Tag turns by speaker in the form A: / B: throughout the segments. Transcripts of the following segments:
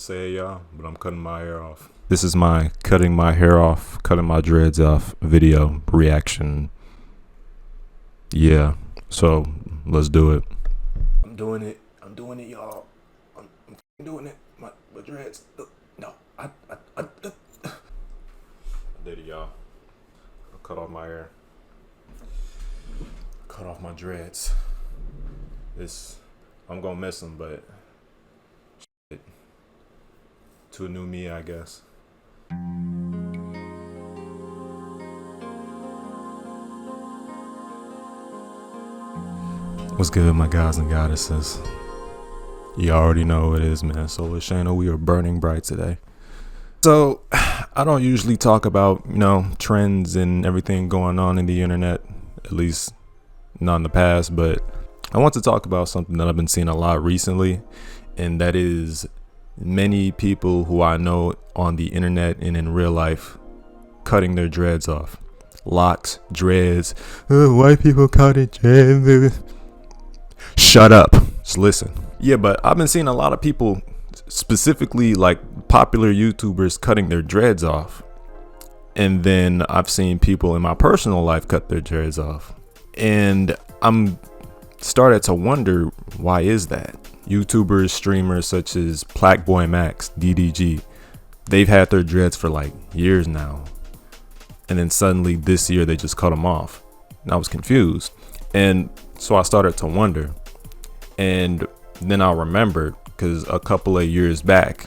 A: say y'all, but I'm cutting my hair off. This is my cutting my hair off, cutting my dreads off video reaction. Yeah, so let's do it. I'm doing it, y'all. I'm doing it. My dreads. No, I did it, y'all. I cut off my hair. Cut off my dreads. I'm gonna miss them, but shit, to a new me, I guess. What's good, my guys and goddesses? You already know what it is, man. So with SHANNO, we are burning bright today. So I don't usually talk about, trends and everything going on in the internet, at least not in the past, but I want to talk about something that I've been seeing a lot recently, and that is many people who I know on the internet and in real life cutting their dreads off. Locks, dreads, white people cutting dreads. Shut up. Just listen. Yeah, but I've been seeing a lot of people, specifically like popular YouTubers, cutting their dreads off. And then I've seen people in my personal life cut their dreads off. And I'm started to wonder, why is that? YouTubers, streamers such as Blackboy Max, DDG, they've had their dreads for like years now. And then suddenly this year they just cut them off. And I was confused. And so I started to wonder. And then I remembered, because a couple of years back,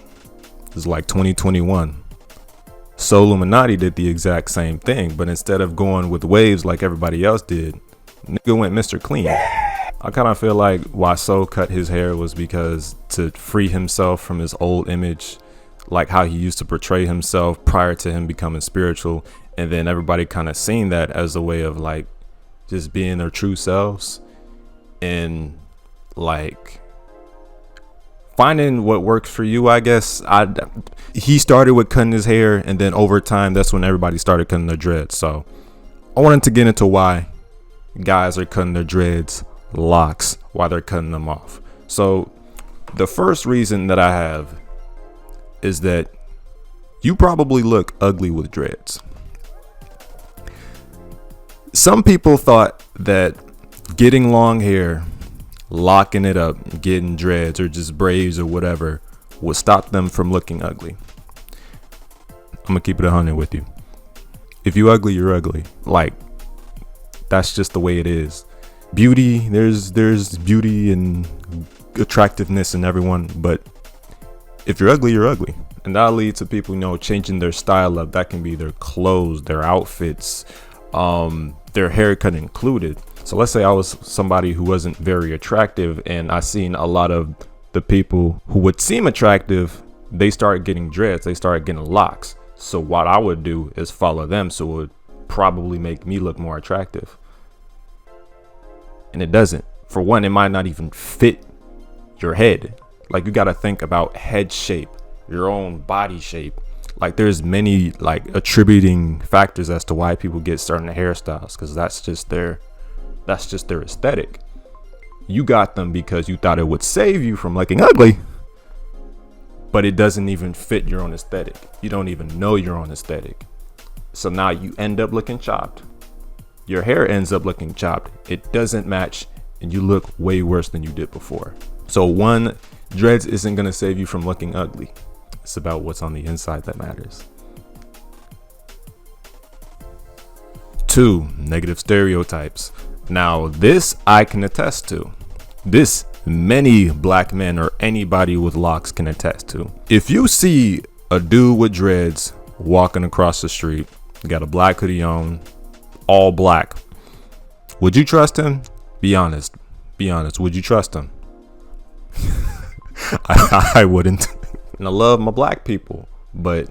A: it was like 2021, So Illuminati did the exact same thing, but instead of going with waves like everybody else did, nigga went Mr. Clean. I kind of feel like why So cut his hair was because to free himself from his old image, like how he used to portray himself prior to him becoming spiritual. And then everybody kind of seen that as a way of like just being their true selves and like finding what works for you, I guess. He started with cutting his hair, and then over time, that's when everybody started cutting their dreads. So I wanted to get into why guys are cutting their dreads, locks, why they're cutting them off. So the first reason that I have is that you probably look ugly with dreads. Some people thought that getting long hair, locking it up, getting dreads or just braids or whatever would stop them from looking ugly. I'm gonna keep it 100 with you. If you ugly, you're ugly. Like, that's just the way it is. Beauty, there's beauty and attractiveness in everyone, but if you're ugly, you're ugly. And that'll lead to people, changing their style up. That can be their clothes, their outfits, their haircut included. So let's say I was somebody who wasn't very attractive, and I seen a lot of the people who would seem attractive, they started getting dreads, they started getting locks. So what I would do is follow them, so it would probably make me look more attractive. And it doesn't. For one, it might not even fit your head. Like, you got to think about head shape, your own body shape. Like, there's many like attributing factors as to why people get certain hairstyles, because that's just their aesthetic. You got them because you thought it would save you from looking ugly, but it doesn't even fit your own aesthetic. You don't even know your own aesthetic. So now you end up looking chopped. Your hair ends up looking chopped. It doesn't match, and you look way worse than you did before. So one, dreads isn't going to save you from looking ugly. It's about what's on the inside that matters. 2, negative stereotypes. Now, this I can attest to. This many black men or anybody with locks can attest to. If you see a dude with dreads walking across the street, got a black hoodie on, all black, would you trust him? Be honest. Be honest. Would you trust him? I wouldn't. And I love my black people, but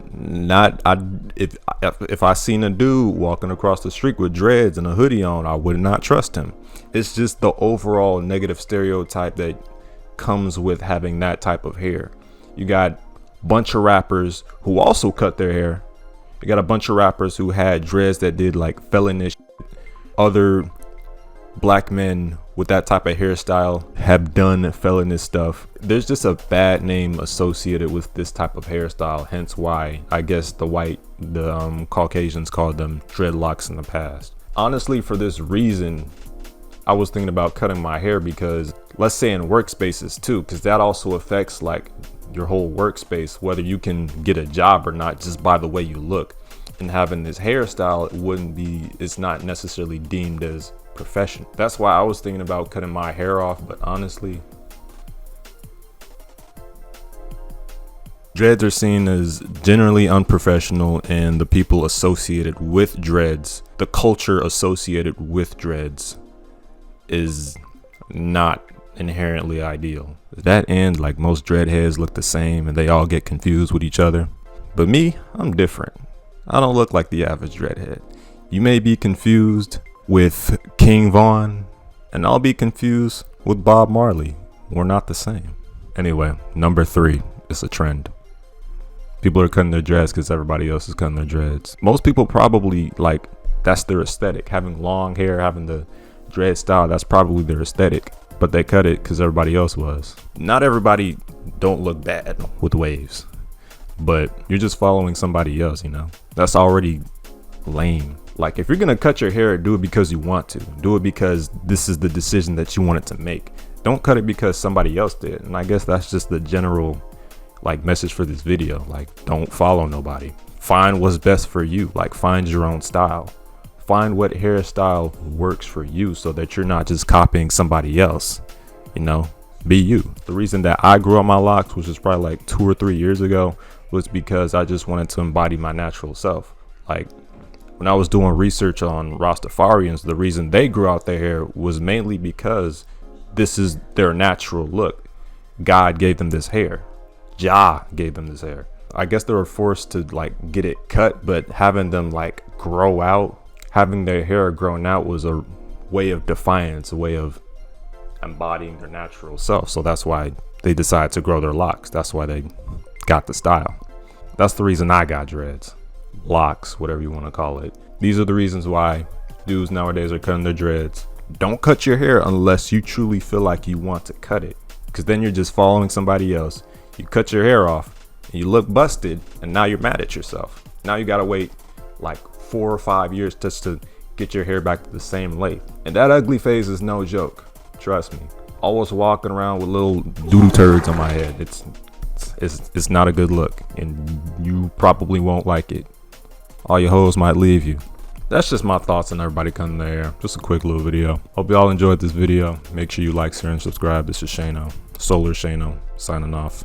A: if I seen a dude walking across the street with dreads and a hoodie on, I would not trust him. It's just the overall negative stereotype that comes with having that type of hair. You got a bunch of rappers who also cut their hair. You got a bunch of rappers who had dreads that did like felonish shit. Other black men with that type of hairstyle have done felonious stuff. There's just a bad name associated with this type of hairstyle, hence why I guess the Caucasians called them dreadlocks in the past. Honestly, for this reason, I was thinking about cutting my hair, because let's say in workspaces too, because that also affects like your whole workspace, whether you can get a job or not just by the way you look. And having this hairstyle, it's not necessarily deemed as professional. That's why I was thinking about cutting my hair off, but honestly, dreads are seen as generally unprofessional, and the people associated with dreads, the culture associated with dreads, is not inherently ideal. That end, like most dreadheads look the same and they all get confused with each other. But me, I'm different. I don't look like the average dreadhead. You may be confused with King Von, and I'll be confused with Bob Marley. We're not the same. Anyway, number 3, it's a trend. People are cutting their dreads because everybody else is cutting their dreads. Most people probably like, that's their aesthetic. Having long hair, having the dread style, that's probably their aesthetic. But they cut it because everybody else was. Not everybody don't look bad with waves, but you're just following somebody else, you know? That's already lame. Like, if you're gonna cut your hair, do it because you want to. Do it because this is the decision that you wanted to make. Don't cut it because somebody else did. And I guess that's just the general like message for this video. Like, don't follow nobody. Find what's best for you. Like, find your own style. Find what hairstyle works for you, so that you're not just copying somebody else. You know, be you. The reason that I grew out my locks, which was probably like 2 or 3 years ago, was because I just wanted to embody my natural self. Like, when I was doing research on Rastafarians, the reason they grew out their hair was mainly because this is their natural look. God gave them this hair. Jah gave them this hair. I guess they were forced to like get it cut, but having them like grow out, having their hair grown out was a way of defiance, a way of embodying their natural self. So that's why they decided to grow their locks. That's why they got the style. That's the reason I got dreads, locks, whatever you want to call it. These are the reasons why dudes nowadays are cutting their dreads. Don't cut your hair unless you truly feel like you want to cut it, because then you're just following somebody else. You cut your hair off and you look busted, and now you're mad at yourself. Now you gotta wait like 4 or 5 years just to get your hair back to the same length. And that ugly phase is no joke, trust me. Always walking around with little doodle turds on my head. It's not a good look, and you probably won't like it. All your hoes might leave you. That's just my thoughts on everybody cutting their hair. Just a quick little video. Hope y'all enjoyed this video. Make sure you like, share, and subscribe. This is SHANNO, Solar SHANNO, signing off.